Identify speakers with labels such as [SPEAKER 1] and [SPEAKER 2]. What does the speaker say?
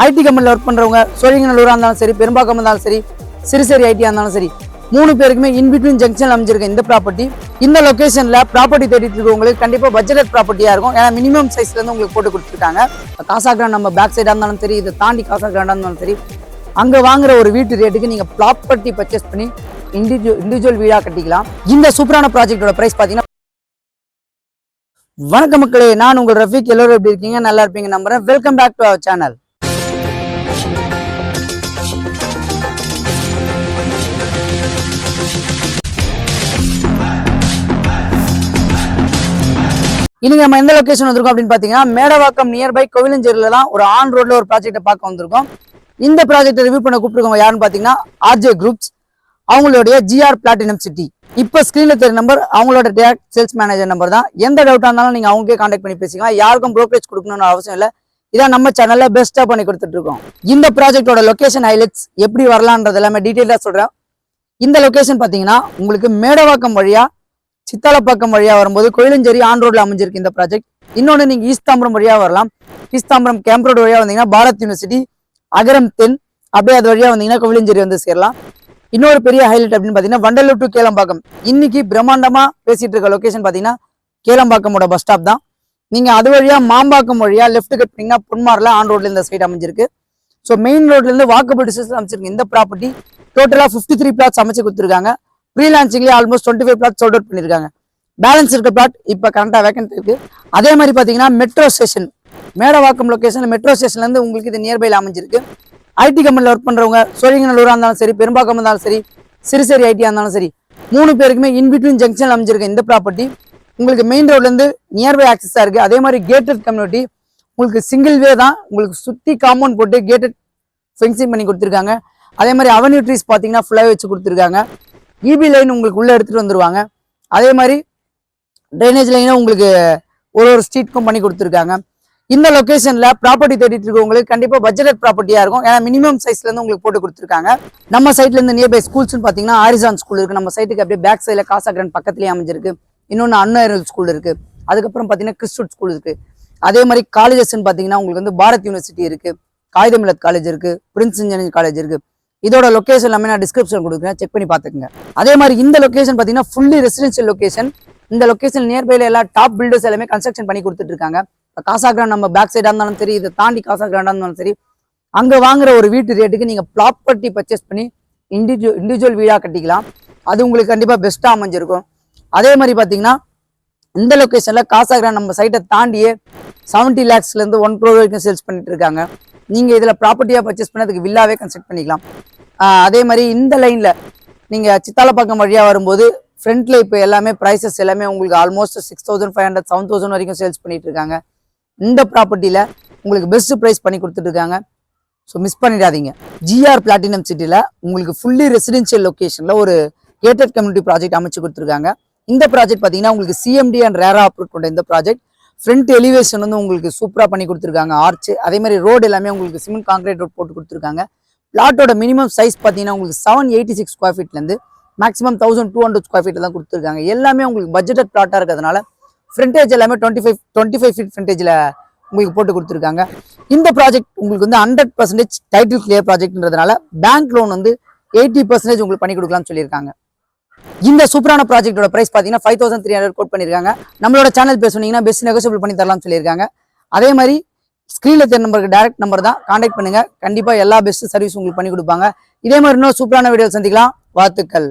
[SPEAKER 1] ID கம்பெனியில் work பண்ணுறவங்க சோழிங்கநல்லூராக இருந்தாலும் சரி, பெரும்பாக்கம் இருந்தாலும் சரி, சிறுசேரி ஐடியாக இருந்தாலும் சரி, 3 பேருக்குமே இன்பிட்வீன் ஜங்ஷன் அமைஞ்சிருக்க இந்த ப்ராப்பர்ட்டி. இந்த லொகேஷனில் ப்ராப்பர்ட்டி தேடிட்டு இருக்கவங்களுக்கு கண்டிப்பாக பட்ஜெட் ப்ராப்பர்ட்டியாக இருக்கும். ஏன்னா மினிமம் சைஸ்லேருந்து உங்களுக்கு போட்டு கொடுத்துருக்காங்க. காசா கிராண்ட் நம்ம பேக் சைடாக இருந்தாலும் சரி, இதை தாண்டி காசா கிராண்டாக இருந்தாலும் சரி, அங்கே வாங்குற ஒரு வீட்டு ரேட்டுக்கு நீங்கள் ப்ராப்பர்ட்டி பர்ச்சேஸ் பண்ணி இண்டிவிஜுவல் வீடாக கட்டிக்கலாம். இந்த சூப்பரான ப்ராஜெக்டோட ப்ரைஸ் பார்த்தீங்கன்னா, வணக்கம் மக்களே, நான் உங்கள் ரஃபீக். எல்லோரும் எப்படி இருக்கீங்க? நல்லா இருப்பீங்க நம்புறேன். Welcome back to our channel. இன்னைக்கு நம்ம எந்த லொகேஷன் வந்திருக்கோம் அப்படின்னு பாத்தீங்கன்னா, மேடவாக்கம் நியர்பை கோவிலஞ்சேரியில தான் ஒரு ஆன் ரோட்ல ஒரு ப்ராஜெக்டை பார்க்க வந்திருக்கோம். இந்த ப்ராஜெக்டை ரிவ்யூ பண்ண கூப்பிட்டுருக்கோம் யாருன்னு பாத்தீங்கன்னா, ஆர்ஜே குரூப்ஸ், அவங்களுடைய ஜிஆர் பிளாட்டினம் சிட்டி. இப்ப ஸ்கிரீன்ல தெரிய நம்பர் அவங்களோட டைரக்ட் சேல்ஸ் மேனேஜர் நம்பர் தான். எந்த டவுட்டா இருந்தாலும் நீங்க அவங்களே கான்டாக்ட் பண்ணி பேசிக்கலாம். யாருக்கும் ப்ரோக்கரேஜ் கொடுக்கணும்னு அவசியம் இல்லை. இதான் நம்ம சேனல்ல பெஸ்டா பண்ணி கொடுத்துட்டு இருக்கோம். இந்த ப்ராஜெக்டோட லொகேஷன் ஹைலைட்ஸ் எப்படி வரலான்றது எல்லாமே டீடைலா சொல்றேன். இந்த லொகேஷன் பாத்தீங்கன்னா, உங்களுக்கு மேடவாக்கம் வழியா சித்தாலப்பாக்கம் வழியா வரும்போது கோயிலஞ்சேரி ஆன் ரோட்ல அமைஞ்சிருக்கு இந்த ப்ராஜெக்ட். இன்னொன்னு நீங்க ஈஸ்தாம்பரம் வழியா வரலாம். ஈஸ்தாம்பரம் கேம்ப் ரோடு வழியா வந்தீங்கன்னா பாரத் யூனிவர்சிட்டி, அகரம் 10, அப்படியே அது வழியா வந்தீங்கன்னா கோவிலஞ்சேரி வந்து சேரலாம். இன்னொரு பெரிய ஹைலைட் அப்படின்னு பாத்தீங்கன்னா, வண்டலூர் டு கேளம்பாக்கம். இன்னைக்கு பிரம்மாண்டமா பேசிட்டு இருக்க லொகேஷன் பாத்தீங்கன்னா கேளம்பாக்கமோட பஸ் ஸ்டாப் தான். நீங்க அது வழியா மாம்பாக்கம் வழியா லெஃப்ட் கட் பண்ணீங்கன்னா பொன்மார்ல ஆன் ரோட்ல இந்த சைட் அமைஞ்சிருக்கு. ஸோ மெயின் ரோட்ல இருந்து வாக்கபிள் டிஸ்டன்ஸ் அமைச்சிருக்கு இந்த ப்ராப்பர்ட்டி. டோட்டலா 53 பிளாட்ஸ் அமைச்சு கொடுத்துருக்காங்க. ஃப்ரீலான்சிங்லேயே ஆல்மோஸ்ட் 25 பிளாட் சோல்ட் அவுட் பண்ணியிருக்காங்க. பேலன்ஸ் இருக்க பிளாட் இப்போ கரண்டாக வேகன்ட் இருக்கு. அதே மாதிரி பார்த்தீங்கன்னா, metro station Medavakkam location metro ஸ்டேஷன்லேருந்து உங்களுக்கு இது நியர்பையில் அமைஞ்சிருக்கு. ஐடி கம்பெனியில் ஒர்க் பண்ணுறவங்க சோழிங்கநல்லூராக இருந்தாலும் சரி, பெரும்பாக்கம் இருந்தாலும் சரி, சிறுசேரி ஐடியாக இருந்தாலும் சரி, 3 பேருக்குமே இன்பிட்வீன் ஜங்ஷன் அமைஞ்சிருக்கு இந்த ப்ராப்பர்ட்டி. உங்களுக்கு மெயின் ரோட்லேருந்து நியர்பை ஆக்சஸாக இருக்குது. அதே மாதிரி கேட்டட் கம்யூனிட்டி, உங்களுக்கு சிங்கிள் வே தான். உங்களுக்கு சுற்றி காம்பவுண்ட் போட்டு கேட்டட் ஃபென்சிங் பண்ணி கொடுத்துருக்காங்க. அதே மாதிரி அவென்யூ ட்ரீஸ் பார்த்தீங்கன்னா ஃபுல்லாக வச்சு கொடுத்துருக்காங்க. இபி லைன் உங்களுக்கு உள்ளே எடுத்துகிட்டு வந்துடுவாங்க. அதே மாதிரி ட்ரைனேஜ் லைனும் உங்களுக்கு ஒரு ஸ்ட்ரீட்க்கும் பண்ணி கொடுத்துருக்காங்க. இந்த லொகேஷனில் ப்ராப்பர்ட்டி தேடிட்டு இருக்கவங்களுக்கு கண்டிப்பாக பட்ஜெட் ப்ராப்பர்ட்டியாக இருக்கும். ஏன்னா மினிமம் சைஸ்லேருந்து உங்களுக்கு போட்டு கொடுத்துருக்காங்க. நம்ம சைட்லேருந்து நியர்பை ஸ்கூல்ஸ்னு பார்த்தீங்கன்னா ஆரிசான் ஸ்கூல் இருக்குது. நம்ம சைட்டுக்கு அப்படியே பேக் சைடில் காசா கிராண்ட் பக்கத்துலேயே அமைஞ்சிருக்கு. இன்னொன்று அன்னையரல் ஸ்கூல் இருக்குது. அதுக்கப்புறம் பார்த்தீங்கன்னா கிறிஸ்டுட் ஸ்கூல் இருக்குது. அதே மாதிரி காலேஜஸ்ன்னு பார்த்தீங்கன்னா உங்களுக்கு வந்து பாரத் யூனிவர்சிட்டி இருக்குது, காகிதமில்லத் காலேஜ் இருக்குது, பிரின்ஸ் இன்ஜினியரிங் காலேஜ் இருக்குது. இதோட லொகேஷன் எல்லாமே நான் டிஸ்கிரிப்ஷன் கொடுக்குறேன், செக் பண்ணி பார்த்துக்குங்க. அதே மாதிரி இந்த லொகேஷன் பார்த்தீங்கன்னா ஃபுல்லி ரெசிடென்ஷியல் லொகேஷன். இந்த லொகேஷன் நியர்பைல எல்லா டாப் பில்டர்ஸ் எல்லாமே கன்ஸ்ட்ரக்ஷன் பண்ணி கொடுத்துட்டு இருக்காங்க. காசா கிராண்ட் நம்ம பேக் சைடாக இருந்தாலும் சரி, இதை தாண்டி காசா கிராண்டாக இருந்தாலும் சரி, அங்கே வாங்குற ஒரு வீட்டு ரேட்டுக்கு நீங்கள் ப்ராப்பர்ட்டி பர்ச்சேஸ் பண்ணி இண்டிவிஜுவல் வீடாக கட்டிக்கலாம். அது உங்களுக்கு கண்டிப்பாக பெஸ்ட்டாக அமைஞ்சிருக்கும். அதே மாதிரி பார்த்தீங்கன்னா, இந்த லொகேஷனில் காசா கிராண்ட் நம்ம சைட்டை தாண்டியே 70 lakhsலேருந்து 1 crore வரைக்கும் சேல்ஸ் பண்ணிட்டு இருக்காங்க. நீங்கள் இதில் ப்ராப்பர்ட்டியாக பர்ச்சேஸ் பண்ணி அதுக்கு வில்லாவே கன்ஸ்ட்ரக்ட் பண்ணிக்கலாம். அதே மாதிரி இந்த லைனில் நீங்கள் சித்தாலப்பாக்கம் வழியாக வரும்போது ஃப்ரண்ட்ல இப்போ எல்லாமே ப்ரைஸஸ் எல்லாமே உங்களுக்கு ஆல்மோஸ்ட் 6500 7000 வரைக்கும் சேல்ஸ் பண்ணிட்டு இருக்காங்க. இந்த ப்ராப்பர்ட்டியில் உங்களுக்கு பெஸ்ட் ப்ரைஸ் பண்ணி கொடுத்துட்டு இருக்காங்க. ஸோ மிஸ் பண்ணிடாதீங்க. ஜிஆர் பிளாட்டினம் சிட்டியில் உங்களுக்கு ஃபுல்லி ரெசிடென்ஷியல் லொகேஷனில் ஒரு கேட்டட் கம்யூனிட்டி ப்ராஜெக்ட் அமைச்சு கொடுத்துருக்காங்க. இந்த ப்ராஜெக்ட் பார்த்தீங்கன்னா உங்களுக்கு சிஎம்டி அண்ட் ரேரா அப்ரூவ் கொண்ட இந்த ப்ராஜெக்ட். ஃப்ரண்ட் எலிவேஷன் வந்து உங்களுக்கு சூப்பராக பண்ணி கொடுத்துருக்காங்க. ஆர்ச், அதே மாதிரி ரோடு எல்லாமே உங்களுக்கு சிமெண்ட் கான்கிரீட் ரோட் போட்டு கொடுத்துருக்காங்க. பிளாட்டோட மினிமம் சைஸ் பார்த்தீங்கன்னா உங்களுக்கு 786 ஸ்கொயர் ஃபீட்லேருந்து மேக்ஸிமம் 1200 ஸ்கொயர் ஃபீட் தான் கொடுத்துருக்காங்க. எல்லாமே உங்களுக்கு பட்ஜெட் பிளாட்டாக இருக்கிறதுனால ஃப்ரண்டேஜ் எல்லாமே 25 ஃபீட் ஃப்ரண்டேஜில் உங்களுக்கு போட்டு கொடுத்துருக்காங்க. இந்த ப்ராஜெக்ட் உங்களுக்கு வந்து 100% டைட்டில் கிளியர் ப்ராஜெக்ட்ன்றதுனால பேங்க் லோன் வந்து 80% உங்களுக்கு பண்ணி கொடுக்கலாம்னு சொல்லியிருக்காங்க. இந்த சூப்பரான ப்ராஜெக்டோட பிரைஸ் பார்த்தீங்கன்னா 5300 கோட் பண்ணியிருக்காங்க. நம்மளோட சேனல் பேர் சொன்னீங்கன்னா பெஸ்ட் நெகோசியபிள் பண்ணி தரலாம்னு சொல்லியிருக்காங்க. அதே மாதிரி ஸ்க்ரீனில் தெரிய நம்பருக்கு டைரக்ட் நம்பர் தான், கான்டாக்ட் பண்ணுங்க. கண்டிப்பாக எல்லா பெஸ்ட் சர்வீஸ் உங்களுக்கு பண்ணி கொடுப்பாங்க. இதே மாதிரி இன்னும் சூப்பரான வீடியோ சந்திக்கலாம். வாழ்த்துக்கள்.